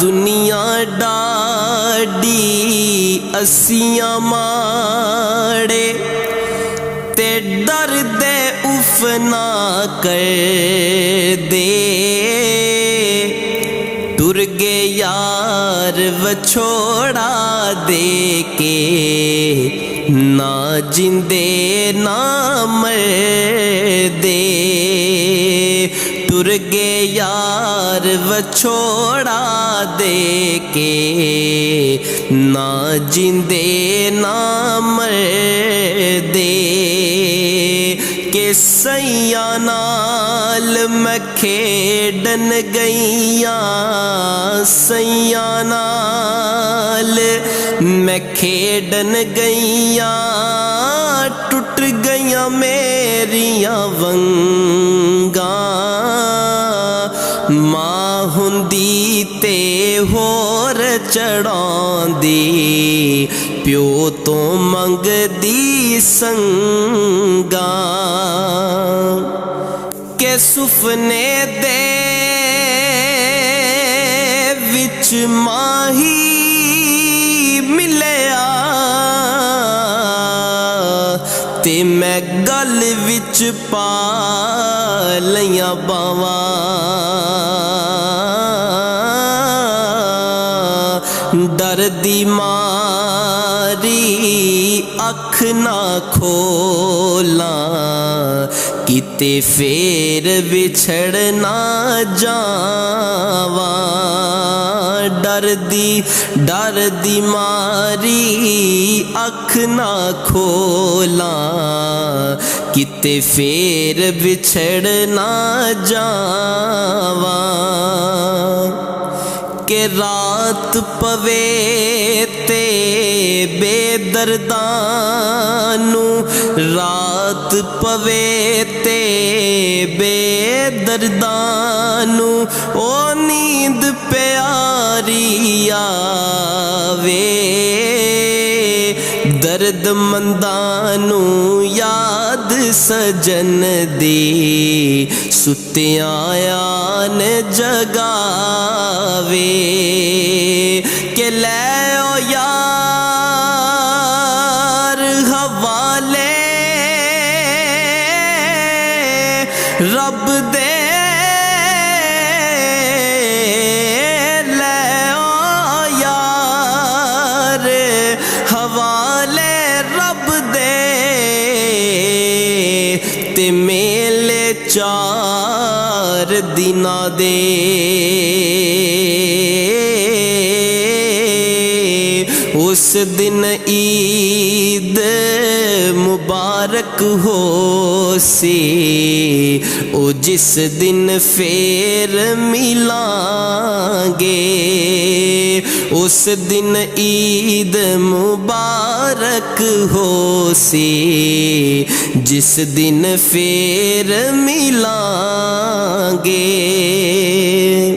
دنیا ڈاڈی اسیاں ماڑے تے ڈر دے اف نہ کر دے ٹر گے یار وچھوڑا دے کے نہ جندے نہ مر دے ٹر گے یار وچھوڑا دے کے نہ جندے نہ مر دے کہ سیاں نال میں کھیڈن گئیاں سیاں نال میں کھیڈن گئیاں ٹوٹ گئیاں میریاں ونگاں ماں ہوندی تے ہور چڑھاندی پیو تو منگدی سنگاں کہ سفنے دے وچ ماہی ملیا تے میں گل وچ پا لیاں باواں ڈر دی ماری اکھ نہ کھولاں کتے پھر بچھڑ نہ جاواں ڈر دی ماری اکھ نہ کھولاں کتے پھر بچھڑ نہ جاواں کہ رات پوے تے بے دردانو رات پوے تے بے دردانو او نیند پیاری آوے درد مندانو یاد سجن دی ستیاں آن جگاوے کہ لے او یار حوالے رب دے لے او یار حوالے رب دے تے میلے چار دناں دے اس دن عید مبارک ہو سی او جس دن پھر ملیں گے اس دن عید مبارک ہو سی جس دن پھر ملیں گے